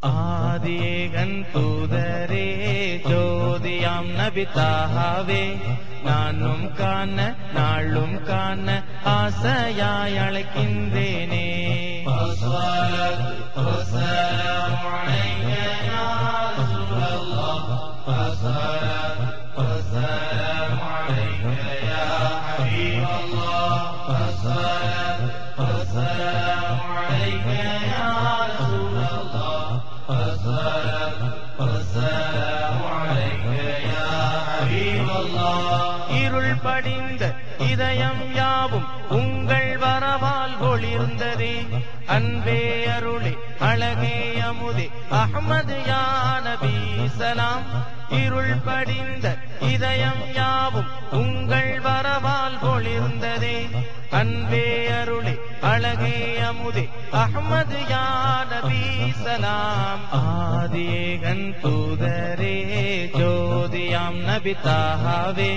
ஆதியேகன் தூதரே ஜோதியாம் நபி தாஹாவே நானும் காண நாளும் காண ஆசையாய் அழைக்கின்றேனே. இருள் படிந்த இதயம் யாவும் உங்கள் வரவால் ஒளிர்ந்ததே. அன்பே அருளே அழகே அமுதே அஹ்மது யா நபி சலாம். இருள் படிந்த இதயம் யாவும் உங்கள் வரவால் ஒளிர்ந்ததே. அன்பே அருளே அழகே அமுதே அஹ்மது யா நபி சலாம். ஆதியேகன் தூதரே ஜோதியாம் நபி தாஹாவே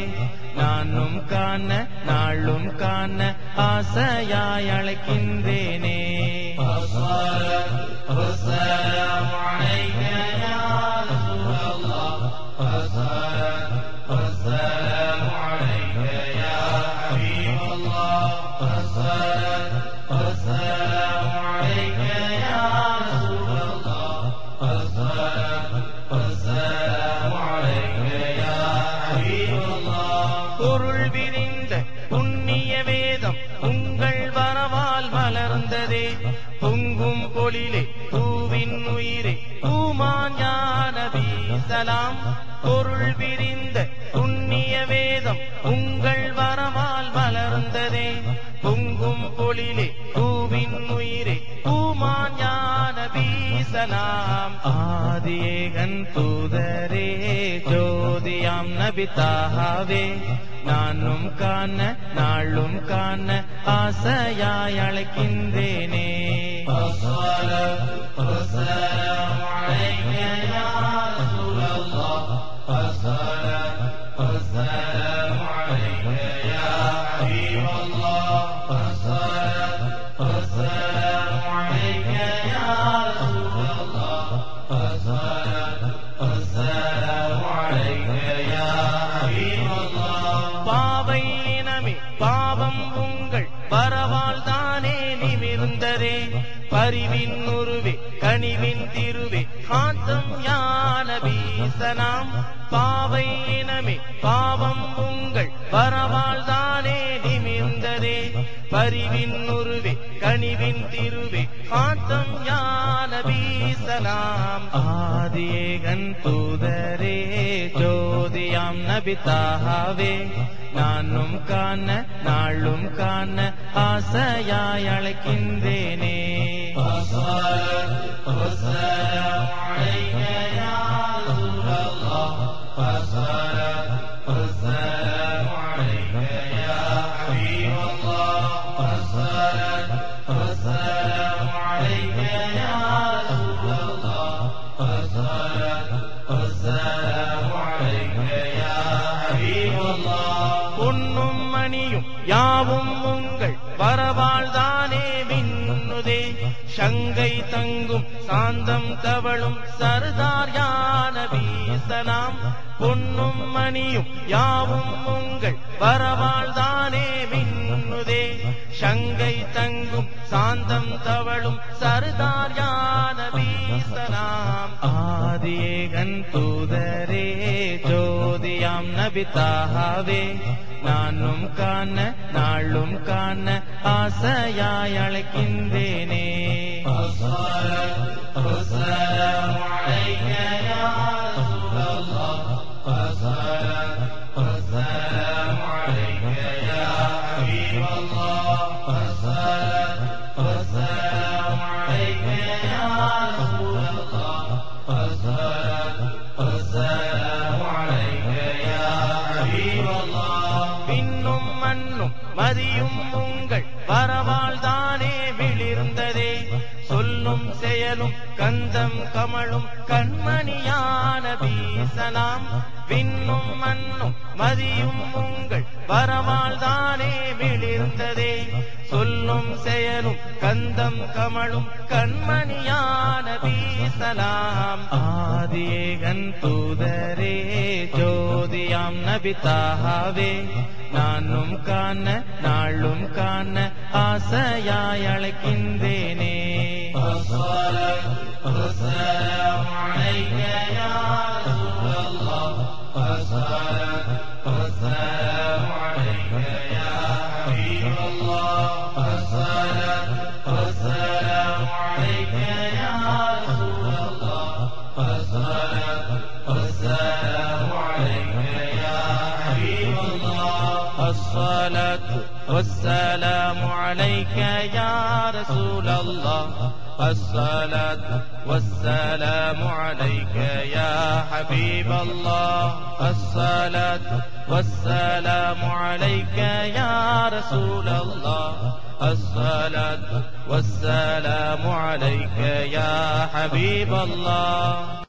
நானும் காண நாளும் காண ஆசையாய் அழைக்கின்றேனே. பொருள் விரிந்த புண்ணிய வேதம் உங்கள் வரவால் மலர்ந்ததே. பொங்கும் பொழிலே பூவின் உயிரே பூமான் யா நபி சலாம். பொருள் விரிந்த புண்ணிய வேதம் உங்கள் வரவால் மலர்ந்ததே. பொங்கும் பொழிலே பூவின் உயிரே பூமான் யா நபி சலாம். ஆதியேகன் தூதரே ஜோதியாம் நபி தாஹாவே நானும் காண நாளும் காண ஆசையாய் அழைக்கின்றேனே. பாவை இனமே பாவம் உங்கள் வரவால் தானே நிமிர்ந்ததே. பரிவின் உருவே கனிவின் திருவே காந்தம் யா நபி சலாம். பாவை இனமே பாவம் உங்கள் வரவால் தானே நிமிர்ந்ததே. பரிவின் உருவே கனிவின் திருவே காந்தம் யா நபி சலாம். ஆதியேகன் தூதரே ஜோதியாம் நபி தாஹாவே நானும் காண நாளும் காண ஆசையாய் அழைக்கின்றேனே. பொன்னும் மணியும் யாவும் உங்கள் வரவால் தானே மின்னுதே. சங்கை தங்கும் சாந்தம் தவளும் சர்தார் யா நபி சலாம். பொன்னும் மணியும் யாவும் உங்கள் வரவால் தானே மின்னுதே. சங்கை தங்கும் சாந்தம் தவளும் சர்தார் யா நபி சலாம். ஆதியேகன் தூதரே ஜோதியாம் நபி தாஹாவே நானும் காண நாளும் காண ஆசையாய் அழைக்கின்றேனே. பின்னும் மண்ணும் மதியும் உங்கள் வரவால் தானே விழிர்ந்ததே. சொல்லும் செயலும் கந்தம் கமழும் கண்மணியான நபீசலாம் விண்ணும் மண்ணும் மதியும் உங்கள் வரவால் தானே மிளிர்ந்ததே சொல்லும் செயலும் கந்தம் கமழும் கண்மணியான நபீசலாம் ஆதியேகன் தூதரே ஜோதியாம் நபிதாவே நானும் காண நாளும் காண ஆசையாய் அழைக்கின்றேனே والسلام عليك يا رسول الله والسلام عليك يا حبيب الله والسلام عليك يا رسول الله والسلام عليك يا حبيب الله الصلاة والسلام عليك يا رسول الله الصلاة والسلام عليك يا حبيب الله الصلاة والسلام عليك يا رسول الله الصلاة والسلام عليك يا حبيب الله